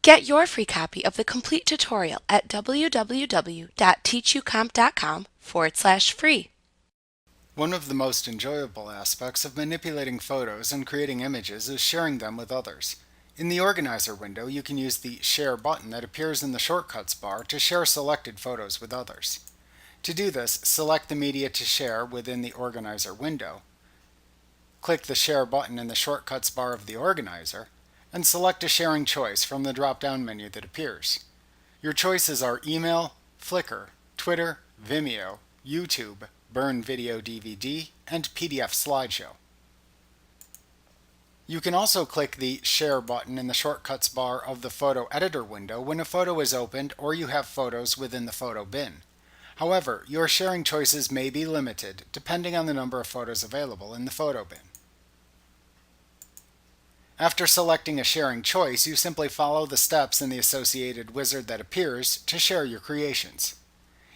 Get your free copy of the complete tutorial at www.teachucomp.com/free. One of the most enjoyable aspects of manipulating photos and creating images is sharing them with others. In the Organizer window, you can use the Share button that appears in the Shortcuts bar to share selected photos with others. To do this, select the media to share within the Organizer window. Click the Share button in the Shortcuts bar of the Organizer, and select a sharing choice from the drop-down menu that appears. Your choices are email, Flickr, Twitter, Vimeo, YouTube, Burn Video DVD, and PDF slideshow. You can also click the Share button in the Shortcuts bar of the Photo Editor window when a photo is opened or you have photos within the photo bin. However, your sharing choices may be limited depending on the number of photos available in the photo bin. After selecting a sharing choice, you simply follow the steps in the associated wizard that appears to share your creations.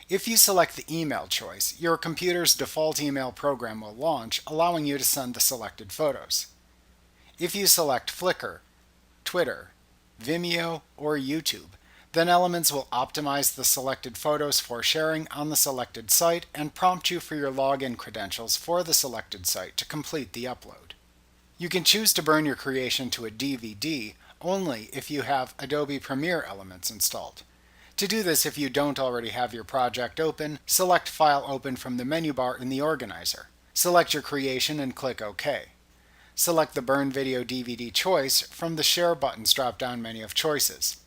If you select the email choice, your computer's default email program will launch, allowing you to send the selected photos. If you select Flickr, Twitter, Vimeo, or YouTube, then Elements will optimize the selected photos for sharing on the selected site and prompt you for your login credentials for the selected site to complete the upload. You can choose to burn your creation to a DVD only if you have Adobe Premiere Elements installed. To do this, if you don't already have your project open, select File Open from the menu bar in the Organizer. Select your creation and click OK. Select the Burn Video DVD choice from the Share button's drop-down menu of choices.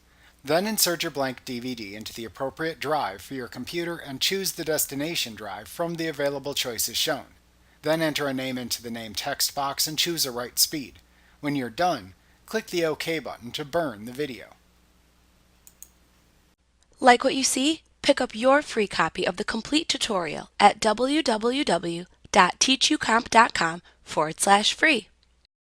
Then insert your blank DVD into the appropriate drive for your computer and choose the destination drive from the available choices shown. Then enter a name into the name text box and choose a write speed. When you're done, click the OK button to burn the video. Like what you see? Pick up your free copy of the complete tutorial at www.teachucomp.com/free.